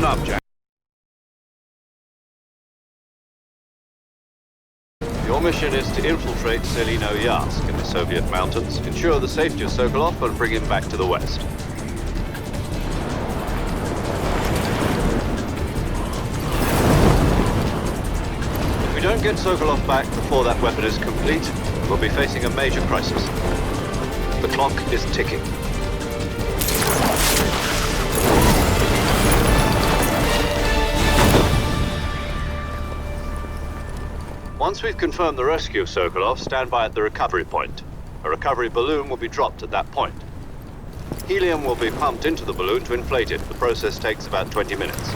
up, Jack. Your mission is to infiltrate Selino-Yarsk in the Soviet mountains, ensure the safety of Sokolov, and bring him back to the west. If we don't get Sokolov back before that weapon is complete, we'll be facing a major crisis. The clock is ticking. Once we've confirmed the rescue of Sokolov, stand by at the recovery point. A recovery balloon will be dropped at that point. Helium will be pumped into the balloon to inflate it. The process takes about 20 minutes.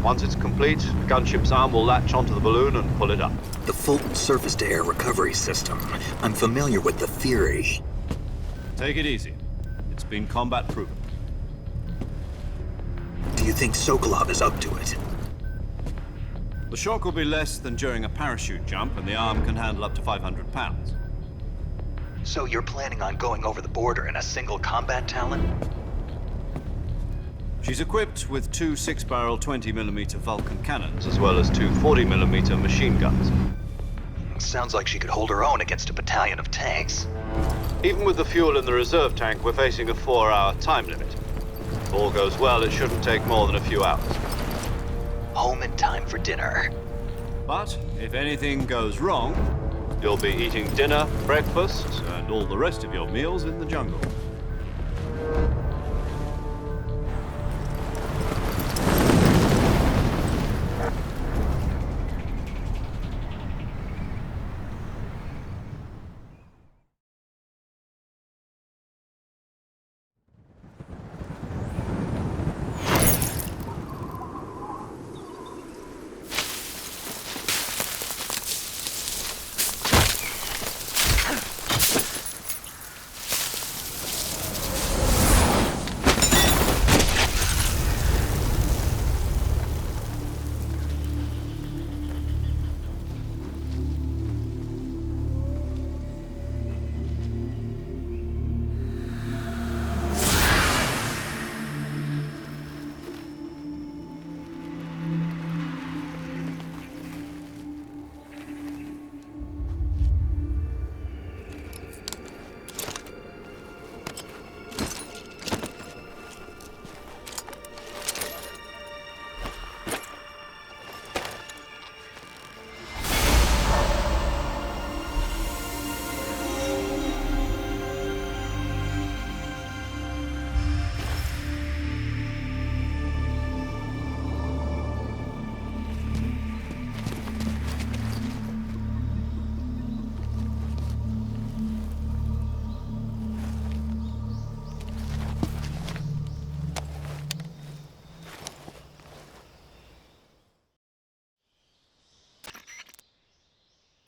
Once it's complete, the gunship's arm will latch onto the balloon and pull it up. The Fulton surface-to-air recovery system. I'm familiar with the theory. Take it easy. It's been combat proven. Do you think Sokolov is up to it? The shock will be less than during a parachute jump, and the arm can handle up to 500 pounds. So you're planning on going over the border in a single combat Talon? She's equipped with two 6-barrel 20mm Vulcan cannons, as well as two 40mm machine guns. Sounds like she could hold her own against a battalion of tanks. Even with the fuel in the reserve tank, we're facing a 4-hour time limit. If all goes well, it shouldn't take more than a few hours. Home in time for dinner. But if anything goes wrong, you'll be eating dinner, breakfast, and all the rest of your meals in the jungle.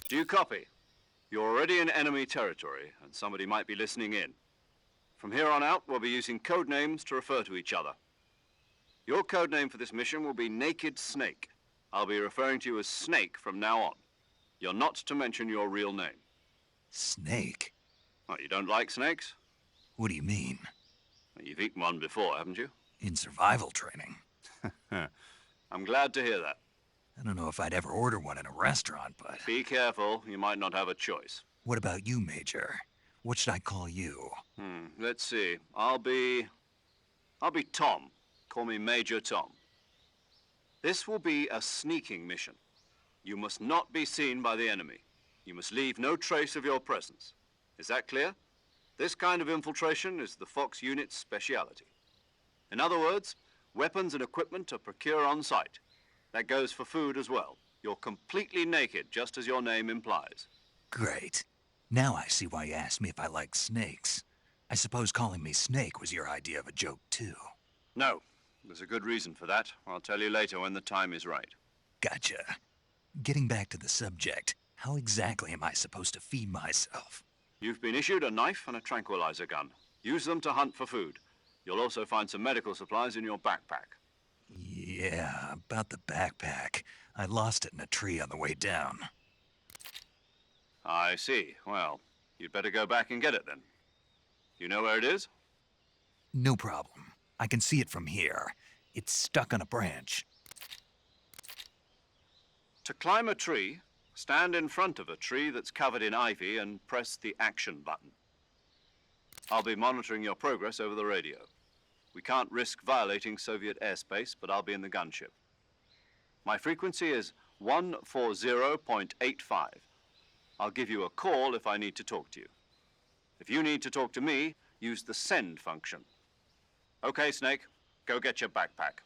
Do you copy? You're already in enemy territory, and somebody might be listening in. From here on out, we'll be using code names to refer to each other. Your code name for this mission will be Naked Snake. I'll be referring to you as Snake from now on. You're not to mention your real name. Snake? Oh, you don't like snakes? What do you mean? Well, you've eaten one before, haven't you? In survival training. I'm glad to hear that. I don't know if I'd ever order one in a restaurant, but... Be careful, you might not have a choice. What about you, Major? What should I call you? Let's see. I'll be Tom. Call me Major Tom. This will be a sneaking mission. You must not be seen by the enemy. You must leave no trace of your presence. Is that clear? This kind of infiltration is the Fox unit's speciality. In other words, weapons and equipment are procured on site. That goes for food as well. You're completely naked, just as your name implies. Great. Now I see why you asked me if I like snakes. I suppose calling me Snake was your idea of a joke, too. No. There's a good reason for that. I'll tell you later when the time is right. Gotcha. Getting back to the subject, how exactly am I supposed to feed myself? You've been issued a knife and a tranquilizer gun. Use them to hunt for food. You'll also find some medical supplies in your backpack. Yeah, about the backpack. I lost it in a tree on the way down. I see. Well, you'd better go back and get it then. You know where it is? No problem. I can see it from here. It's stuck on a branch. To climb a tree, stand in front of a tree that's covered in ivy and press the action button. I'll be monitoring your progress over the radio. We can't risk violating Soviet airspace, but I'll be in the gunship. My frequency is 140.85. I'll give you a call if I need to talk to you. If you need to talk to me, use the send function. Okay, Snake, go get your backpack.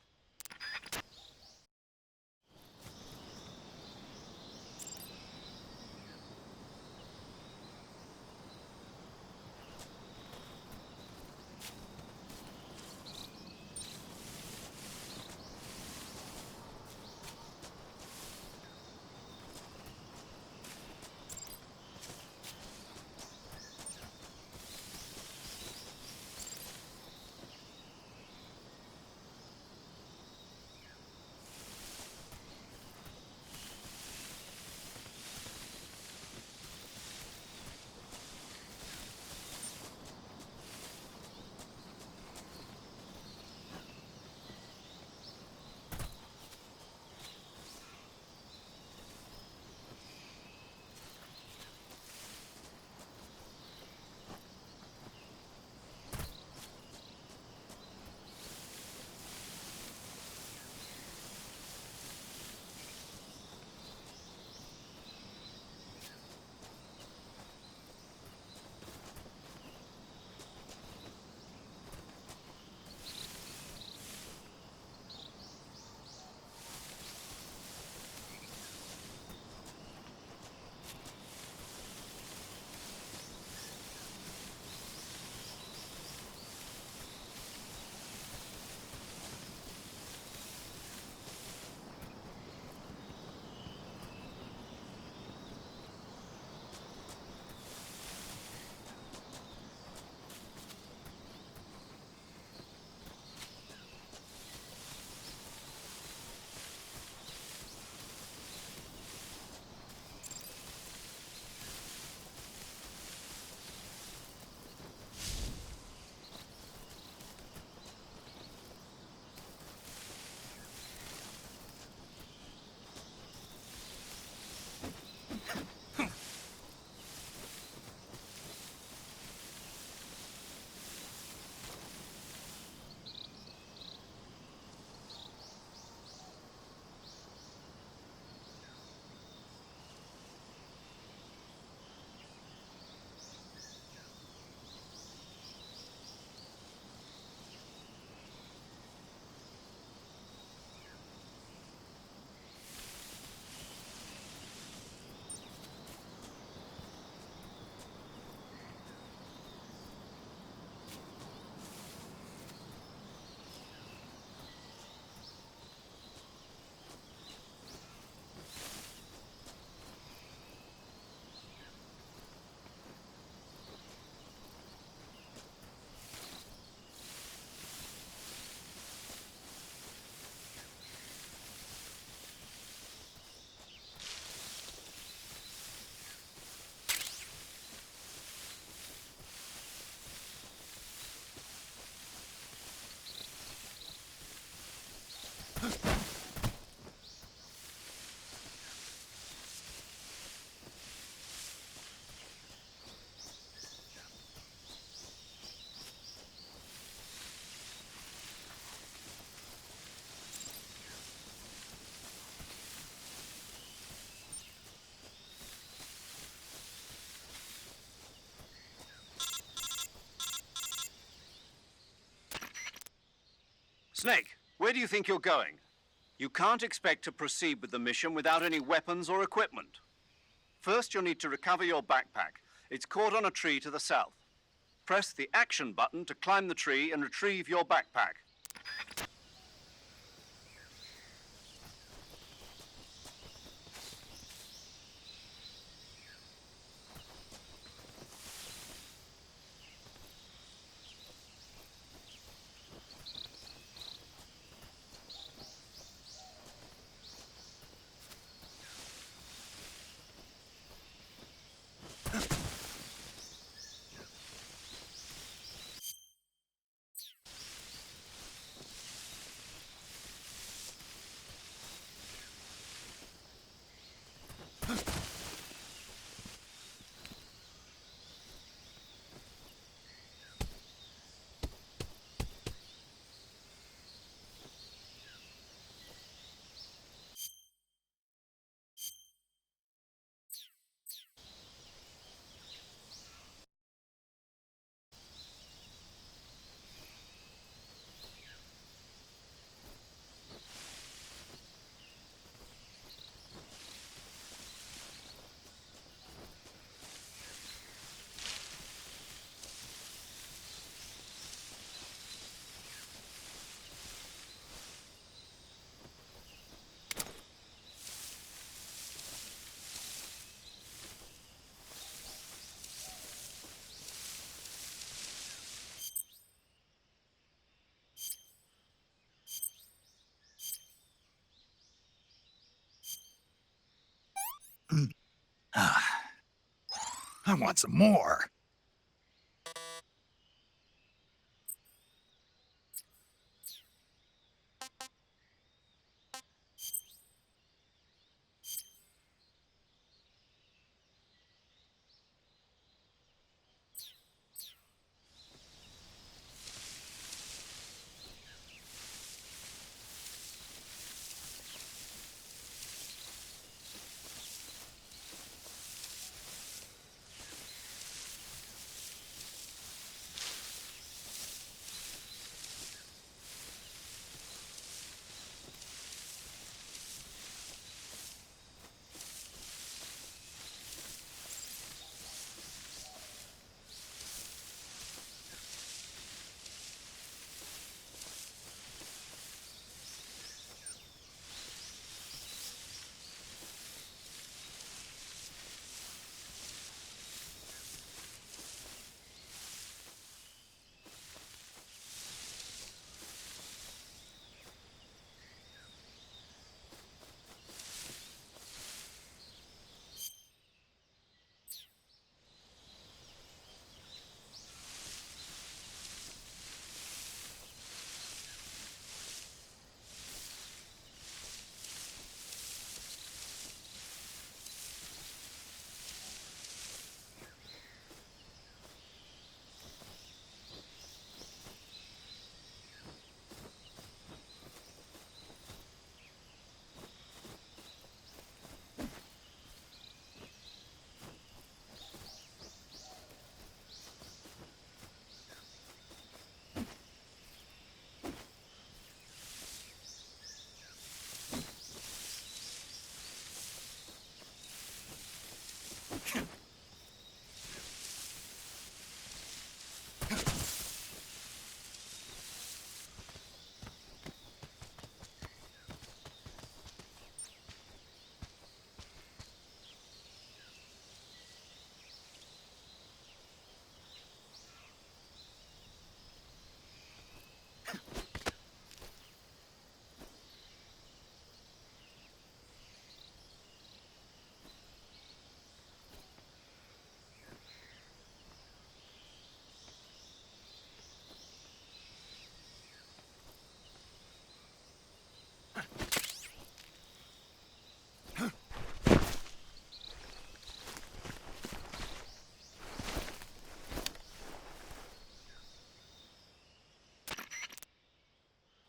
Snake, where do you think you're going? You can't expect to proceed with the mission without any weapons or equipment. First, you'll need to recover your backpack. It's caught on a tree to the south. Press the action button to climb the tree and retrieve your backpack. I want some more.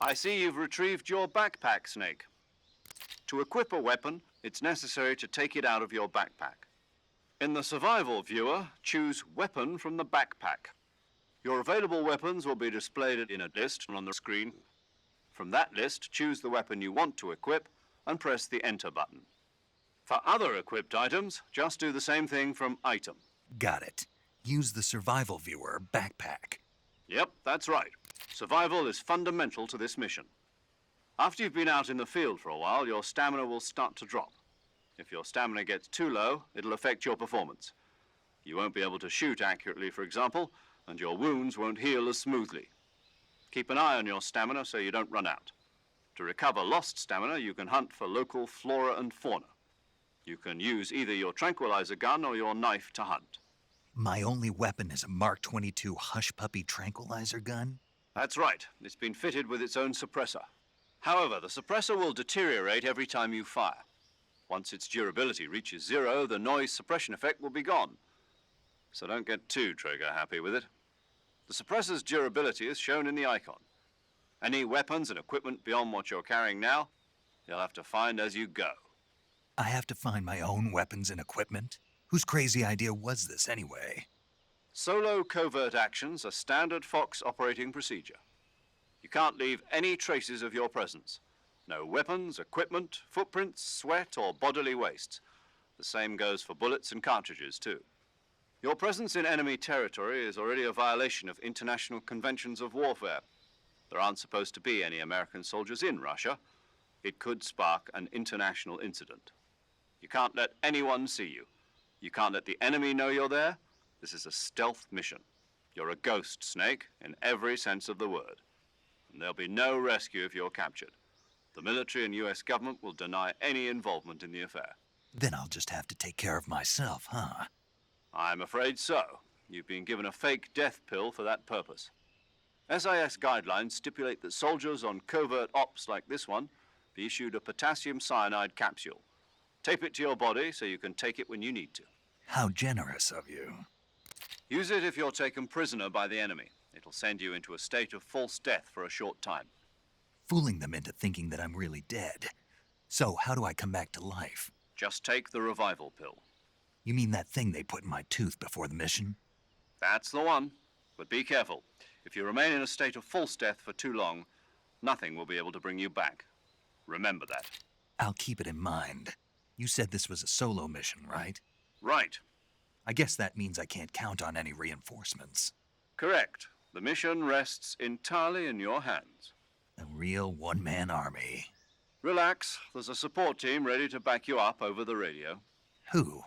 I see you've retrieved your backpack, Snake. To equip a weapon, it's necessary to take it out of your backpack. In the survival viewer, choose Weapon from the backpack. Your available weapons will be displayed in a list on the screen. From that list, choose the weapon you want to equip and press the Enter button. For other equipped items, just do the same thing from Item. Got it. Use the survival viewer backpack. Yep, that's right. Survival is fundamental to this mission. After you've been out in the field for a while, your stamina will start to drop. If your stamina gets too low, it'll affect your performance. You won't be able to shoot accurately, for example, and your wounds won't heal as smoothly. Keep an eye on your stamina so you don't run out. To recover lost stamina, you can hunt for local flora and fauna. You can use either your tranquilizer gun or your knife to hunt. My only weapon is a Mark 22 Hush Puppy tranquilizer gun? That's right. It's been fitted with its own suppressor. However, the suppressor will deteriorate every time you fire. Once its durability reaches 0, the noise suppression effect will be gone. So don't get too trigger happy with it. The suppressor's durability is shown in the icon. Any weapons and equipment beyond what you're carrying now, you'll have to find as you go. I have to find my own weapons and equipment? Whose crazy idea was this anyway? Solo covert actions are standard Fox operating procedure. You can't leave any traces of your presence. No weapons, equipment, footprints, sweat, or bodily waste. The same goes for bullets and cartridges, too. Your presence in enemy territory is already a violation of international conventions of warfare. There aren't supposed to be any American soldiers in Russia. It could spark an international incident. You can't let anyone see you. You can't let the enemy know you're there. This is a stealth mission. You're a ghost, Snake, in every sense of the word. And there'll be no rescue if you're captured. The military and US government will deny any involvement in the affair. Then I'll just have to take care of myself, huh? I'm afraid so. You've been given a fake death pill for that purpose. SIS guidelines stipulate that soldiers on covert ops like this one be issued a potassium cyanide capsule. Tape it to your body so you can take it when you need to. How generous of you. Use it if you're taken prisoner by the enemy. It'll send you into a state of false death for a short time. Fooling them into thinking that I'm really dead. So, how do I come back to life? Just take the revival pill. You mean that thing they put in my tooth before the mission? That's the one. But be careful. If you remain in a state of false death for too long, nothing will be able to bring you back. Remember that. I'll keep it in mind. You said this was a solo mission, right? Right. I guess that means I can't count on any reinforcements. Correct. The mission rests entirely in your hands. A real one-man army. Relax. There's a support team ready to back you up over the radio. Who?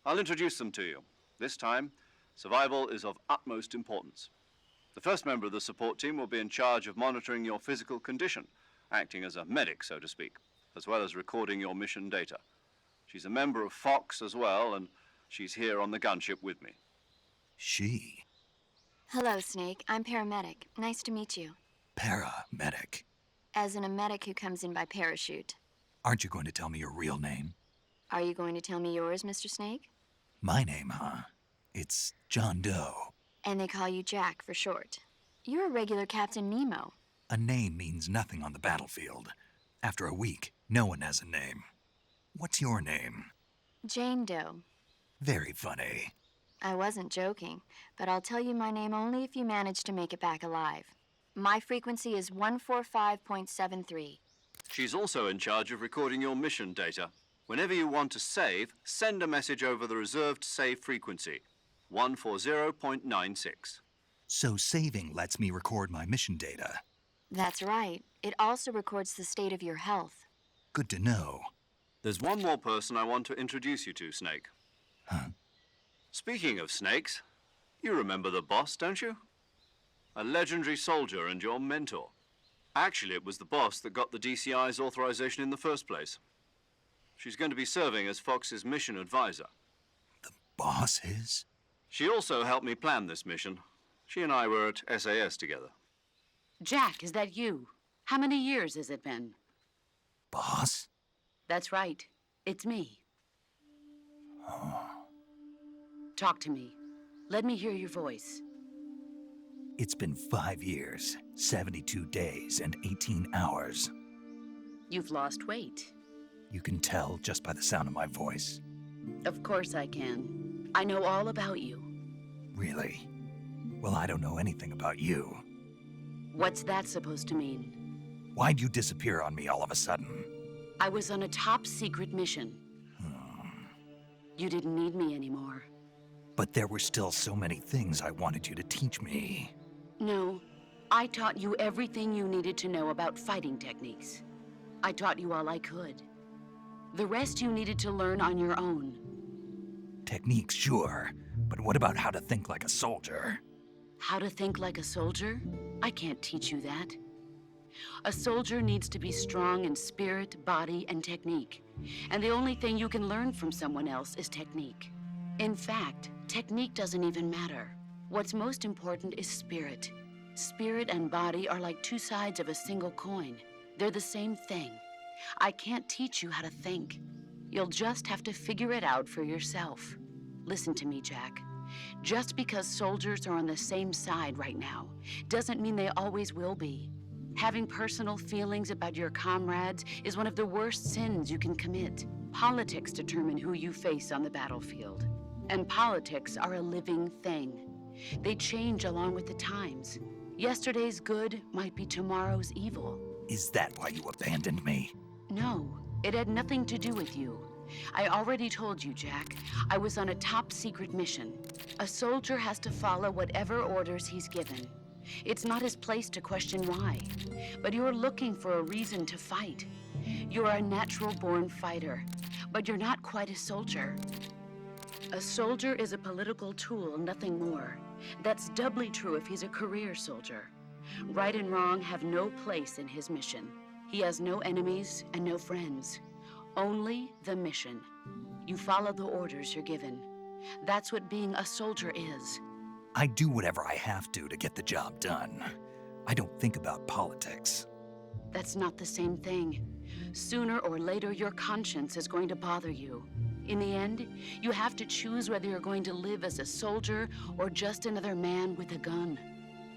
I'll introduce them to you. This time, survival is of utmost importance. The first member of the support team will be in charge of monitoring your physical condition, acting as a medic, so to speak, as well as recording your mission data. She's a member of Fox as well, and she's here on the gunship with me. She? Hello, Snake. I'm paramedic. Nice to meet you. Paramedic. As in a medic who comes in by parachute. Aren't you going to tell me your real name? Are you going to tell me yours, Mr. Snake? My name, huh? It's John Doe. And they call you Jack for short. You're a regular Captain Nemo. A name means nothing on the battlefield. After a week, no one has a name. What's your name? Jane Doe. Very funny. I wasn't joking, but I'll tell you my name only if you manage to make it back alive. My frequency is 145.73. She's also in charge of recording your mission data. Whenever you want to save, send a message over the reserved save frequency, 140.96. So saving lets me record my mission data. That's right. It also records the state of your health. Good to know. There's one more person I want to introduce you to, Snake. Huh? Speaking of snakes, you remember the boss, don't you? A legendary soldier and your mentor. Actually, it was the boss that got the DCI's authorization in the first place. She's going to be serving as Fox's mission advisor. The boss is? She also helped me plan this mission. She and I were at SAS together. Jack, is that you? How many years has it been? Boss? That's right. It's me. Oh. Talk to me. Let me hear your voice. It's been 5 years, 72 days, and 18 hours. You've lost weight. You can tell just by the sound of my voice. Of course I can. I know all about you. Really? Well, I don't know anything about you. What's that supposed to mean? Why'd you disappear on me all of a sudden? I was on a top-secret mission. You didn't need me anymore. But there were still so many things I wanted you to teach me. No, I taught you everything you needed to know about fighting techniques. I taught you all I could. The rest you needed to learn on your own. Techniques, sure. But what about how to think like a soldier? How to think like a soldier? I can't teach you that. A soldier needs to be strong in spirit, body, and technique. And the only thing you can learn from someone else is technique. In fact, technique doesn't even matter. What's most important is spirit. Spirit and body are like two sides of a single coin. They're the same thing. I can't teach you how to think. You'll just have to figure it out for yourself. Listen to me, Jack. Just because soldiers are on the same side right now doesn't mean they always will be. Having personal feelings about your comrades is one of the worst sins you can commit. Politics determine who you face on the battlefield. And politics are a living thing. They change along with the times. Yesterday's good might be tomorrow's evil. Is that why you abandoned me? No, it had nothing to do with you. I already told you, Jack. I was on a top-secret mission. A soldier has to follow whatever orders he's given. It's not his place to question why. But you're looking for a reason to fight. You're a natural-born fighter, but you're not quite a soldier. A soldier is a political tool, nothing more. That's doubly true if he's a career soldier. Right and wrong have no place in his mission. He has no enemies and no friends. Only the mission. You follow the orders you're given. That's what being a soldier is. I do whatever I have to get the job done. I don't think about politics. That's not the same thing. Sooner or later, your conscience is going to bother you. In the end, you have to choose whether you're going to live as a soldier or just another man with a gun.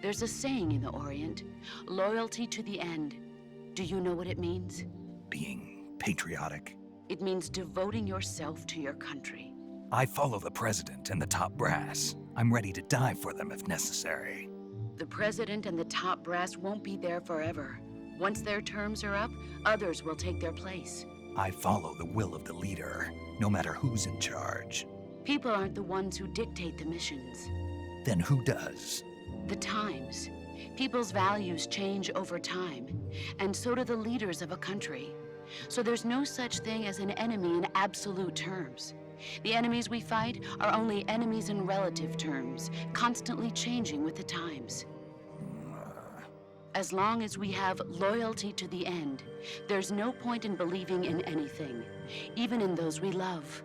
There's a saying in the Orient, loyalty to the end. Do you know what it means? Being patriotic. It means devoting yourself to your country. I follow the president and the top brass. I'm ready to die for them if necessary. The president and the top brass won't be there forever. Once their terms are up, others will take their place. I follow the will of the leader, no matter who's in charge. People aren't the ones who dictate the missions. Then who does? The times. People's values change over time, and so do the leaders of a country. So there's no such thing as an enemy in absolute terms. The enemies we fight are only enemies in relative terms, constantly changing with the times. As long as we have loyalty to the end, there's no point in believing in anything, even in those we love.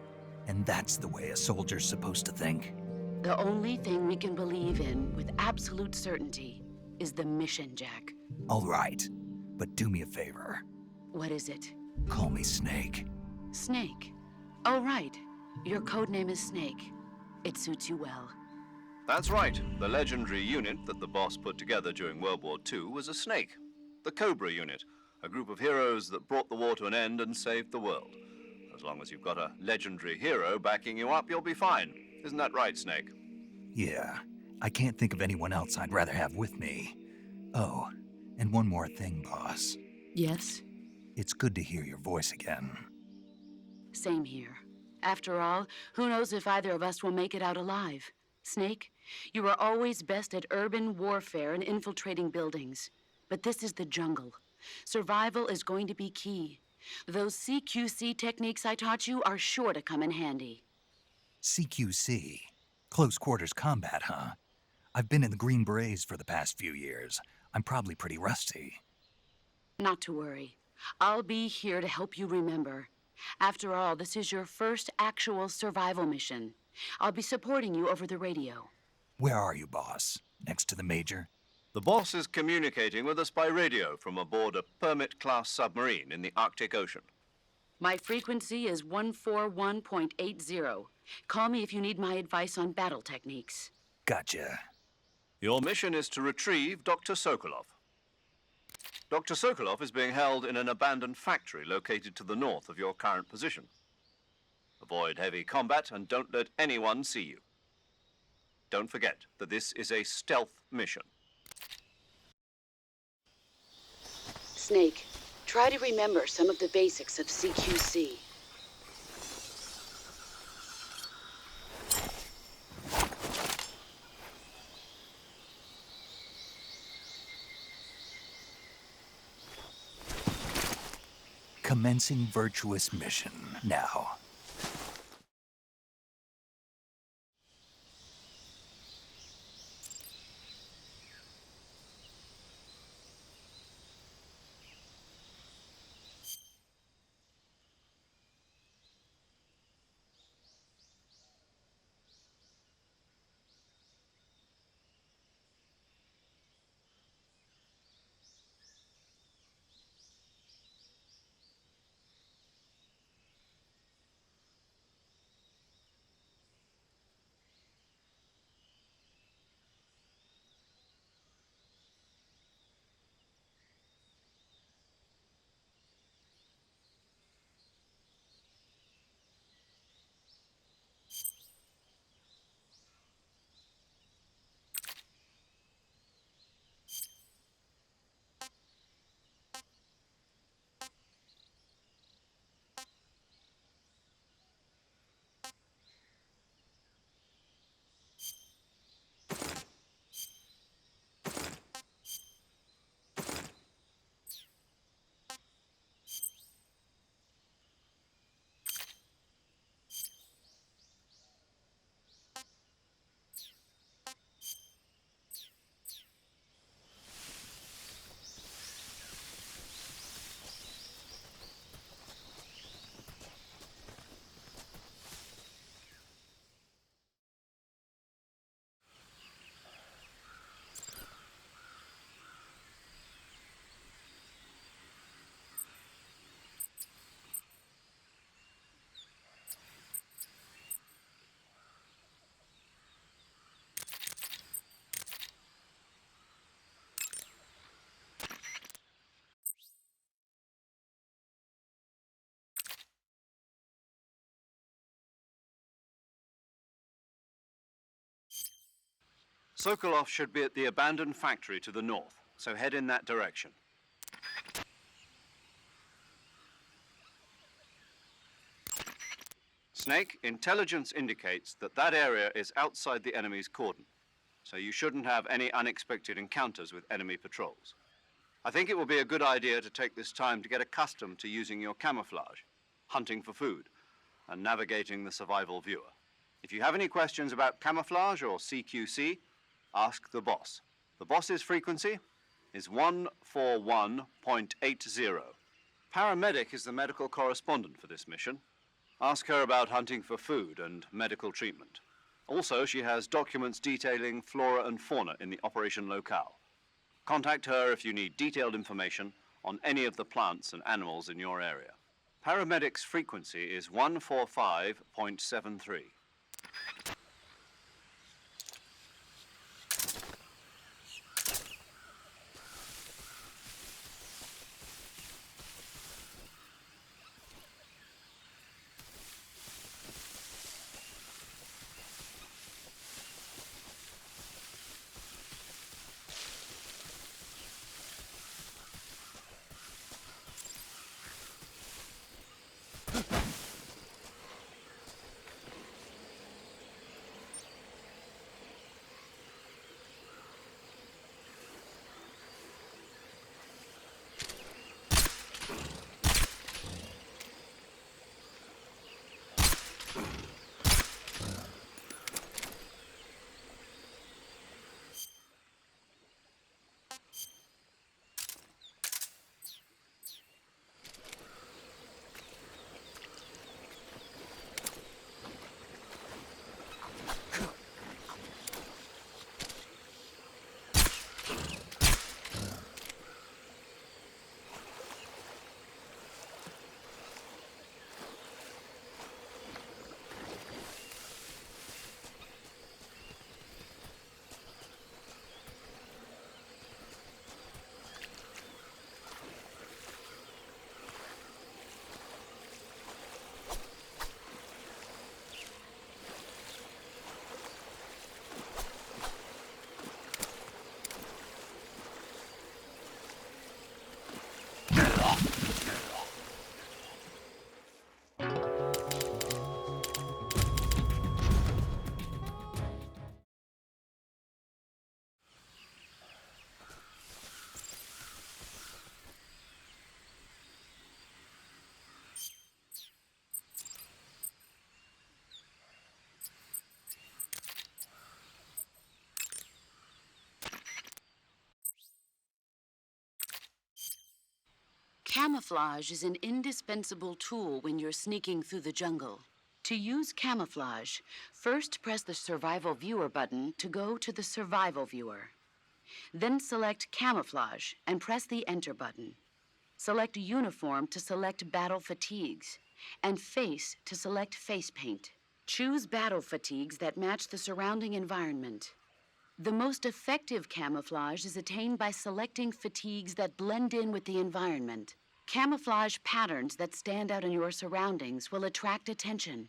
And that's the way a soldier's supposed to think? The only thing we can believe in with absolute certainty is the mission, Jack. All right, but do me a favor. What is it? Call me Snake. Snake. Oh, right. Your code name is Snake. It suits you well. That's right. The legendary unit that the boss put together during World War II was a snake. The Cobra unit, a group of heroes that brought the war to an end and saved the world. As long as you've got a legendary hero backing you up, you'll be fine. Isn't that right, Snake? Yeah, I can't think of anyone else I'd rather have with me. Oh, and one more thing, boss. Yes? It's good to hear your voice again. Same here. After all, who knows if either of us will make it out alive? Snake, you were always best at urban warfare and infiltrating buildings. But this is the jungle. Survival is going to be key. Those CQC techniques I taught you are sure to come in handy. CQC? Close quarters combat, huh? I've been in the Green Berets for the past few years. I'm probably pretty rusty. Not to worry. I'll be here to help you remember. After all, this is your first actual survival mission. I'll be supporting you over the radio. Where are you, boss? Next to the major? The boss is communicating with us by radio from aboard a Permit-class submarine in the Arctic Ocean. My frequency is 141.80. Call me if you need my advice on battle techniques. Gotcha. Your mission is to retrieve Dr. Sokolov. Dr. Sokolov is being held in an abandoned factory located to the north of your current position. Avoid heavy combat and don't let anyone see you. Don't forget that this is a stealth mission. Snake, try to remember some of the basics of CQC. Commencing virtuous mission now. Sokolov should be at the abandoned factory to the north, so head in that direction. Snake, intelligence indicates that that area is outside the enemy's cordon, so you shouldn't have any unexpected encounters with enemy patrols. I think it will be a good idea to take this time to get accustomed to using your camouflage, hunting for food, and navigating the survival viewer. If you have any questions about camouflage or CQC, ask the boss. The boss's frequency is 141.80. Paramedic is the medical correspondent for this mission. Ask her about hunting for food and medical treatment. Also, she has documents detailing flora and fauna in the operation locale. Contact her if you need detailed information on any of the plants and animals in your area. Paramedic's frequency is 145.73. Camouflage is an indispensable tool when you're sneaking through the jungle. To use camouflage, first press the Survival Viewer button to go to the Survival Viewer. Then select Camouflage and press the Enter button. Select Uniform to select Battle Fatigues, and Face to select Face Paint. Choose battle fatigues that match the surrounding environment. The most effective camouflage is attained by selecting fatigues that blend in with the environment. Camouflage patterns that stand out in your surroundings will attract attention.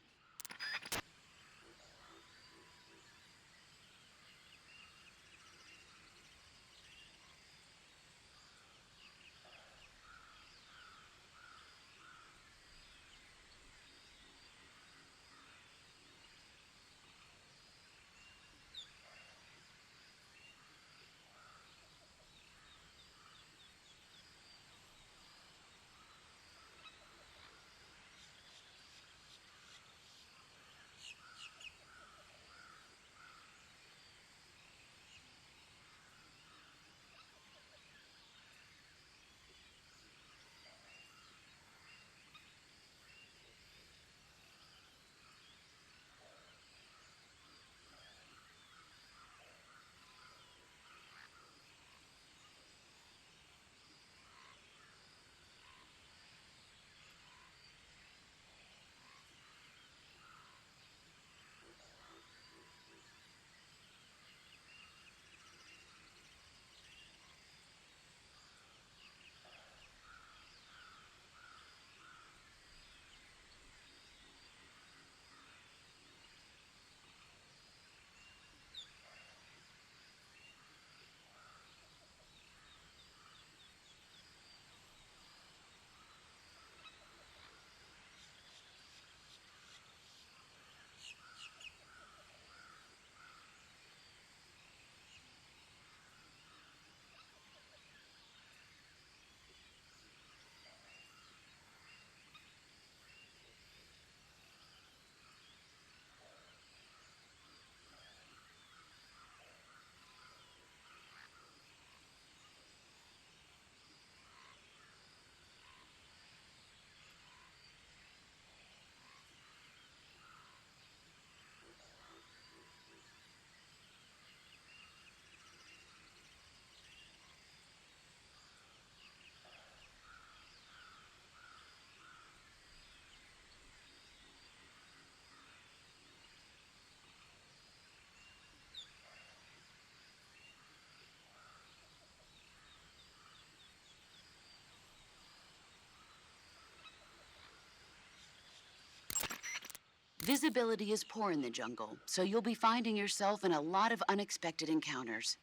Visibility is poor in the jungle, so you'll be finding yourself in a lot of unexpected encounters.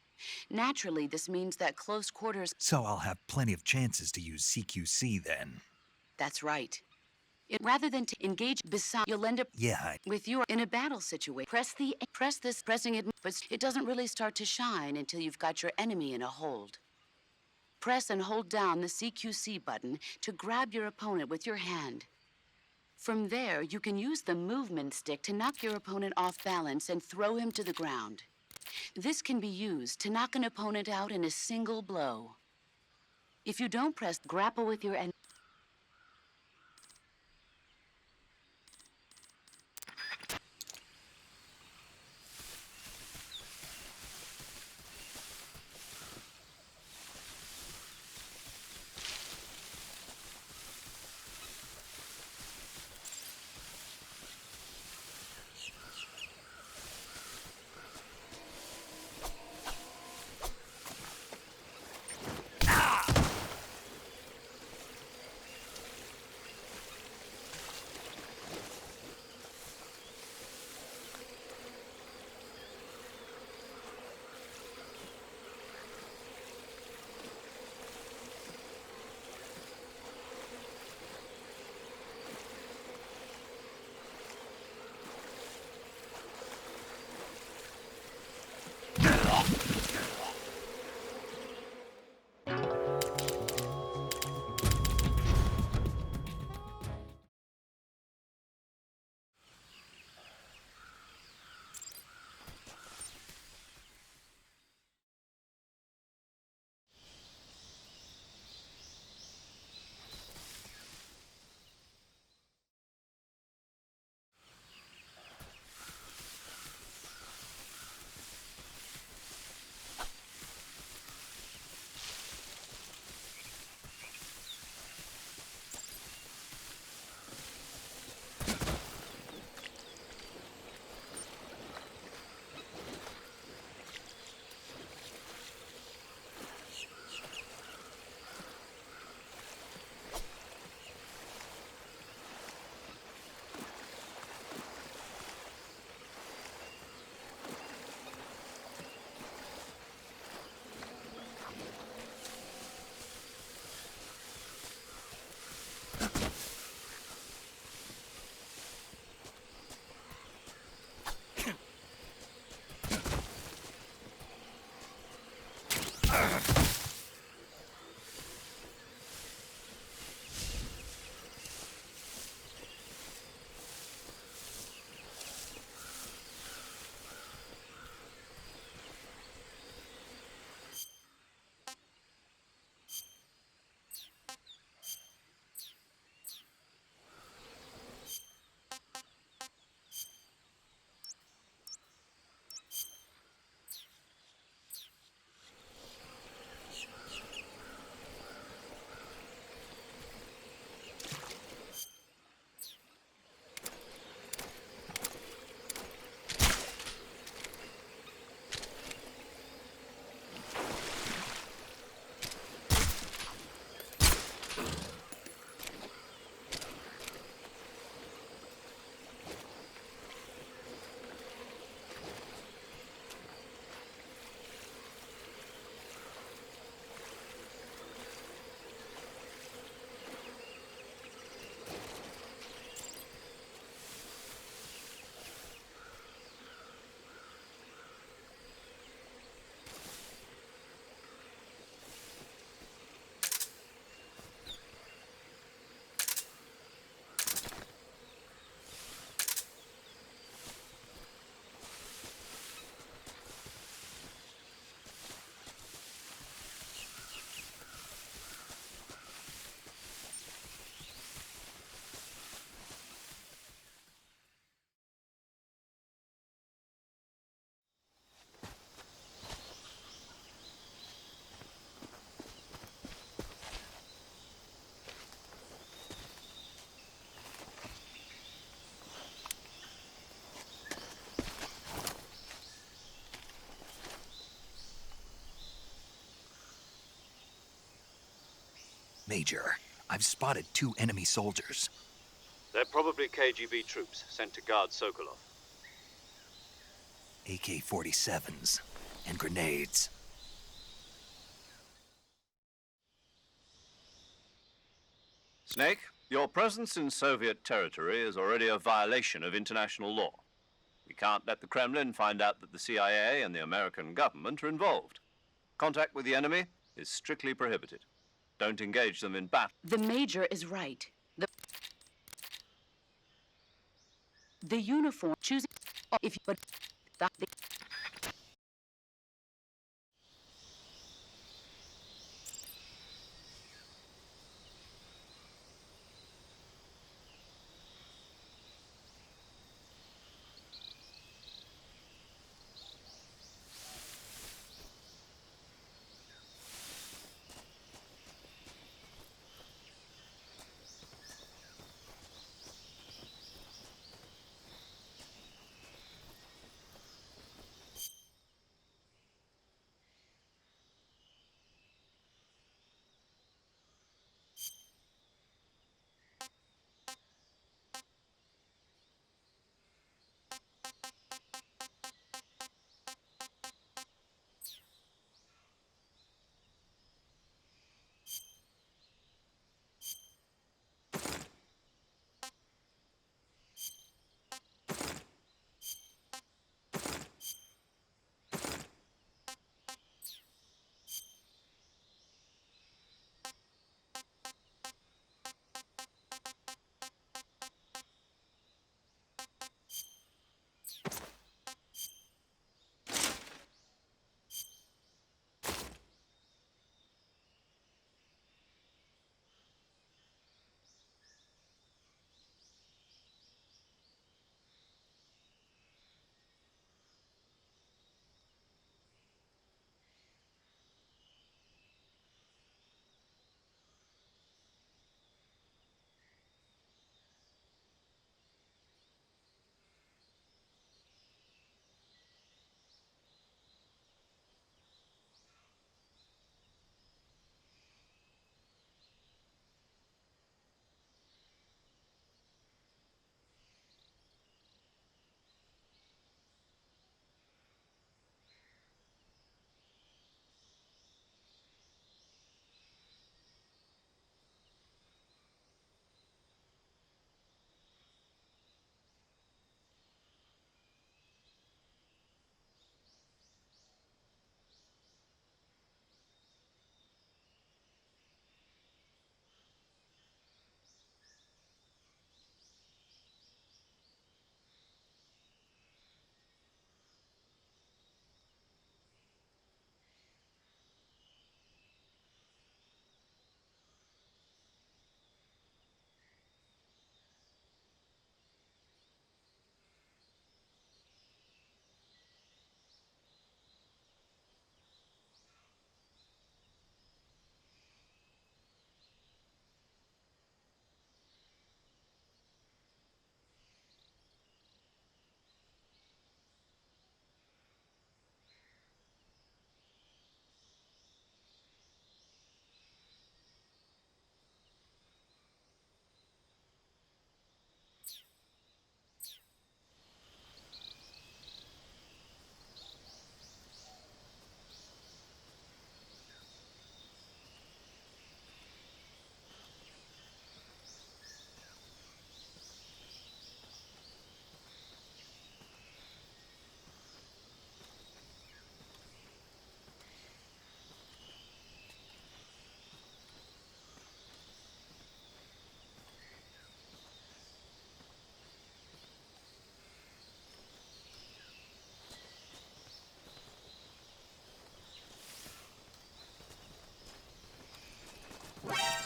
Naturally, this means that close quarters... So I'll have plenty of chances to use CQC then. That's right. Rather than to engage beside, you'll end up Yeah, with your in a battle situation. Pressing it, but it doesn't really start to shine until you've got your enemy in a hold. Press and hold down the CQC button to grab your opponent with your hand. From there, you can use the movement stick to knock your opponent off balance and throw him to the ground. This can be used to knock an opponent out in a single blow. If you don't press grapple with your enemy, Major, I've spotted 2 enemy soldiers. They're probably KGB troops sent to guard Sokolov. AK-47s and grenades. Snake, your presence in Soviet territory is already a violation of international law. We can't let the Kremlin find out that the CIA and the American government are involved. Contact with the enemy is strictly prohibited. Don't engage them in battle. The Major is right. The uniform choosing if you but the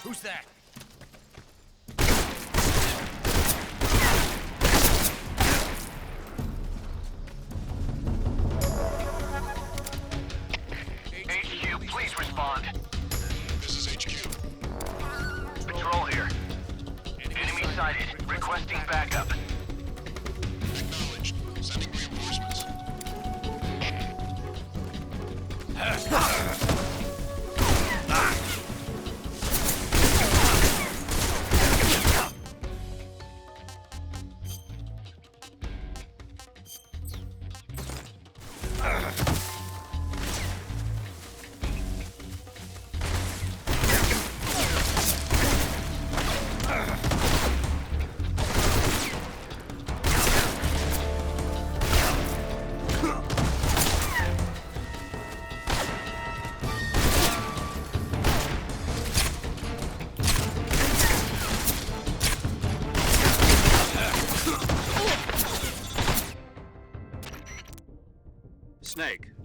Who's that? HQ, please respond. This is HQ. Patrol here. Enemy sighted. Requesting backup. Acknowledged. Sending reinforcements.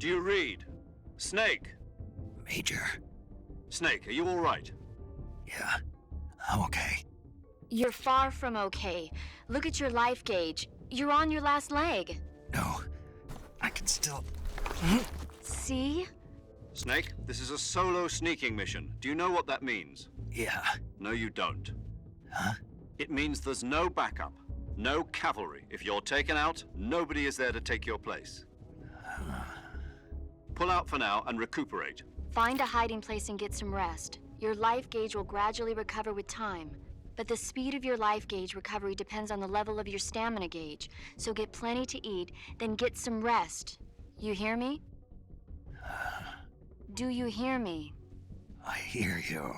Do you read? Snake! Major. Snake, are you all right? Yeah, I'm okay. You're far from okay. Look at your life gauge. You're on your last leg. No, I can still... See? Snake, this is a solo sneaking mission. Do you know what that means? Yeah. No, you don't. Huh? It means there's no backup, no cavalry. If you're taken out, nobody is there to take your place. Pull out for now and recuperate. Find a hiding place and get some rest. Your life gauge will gradually recover with time. But the speed of your life gauge recovery depends on the level of your stamina gauge. So get plenty to eat, then get some rest. You hear me? Do you hear me? I hear you.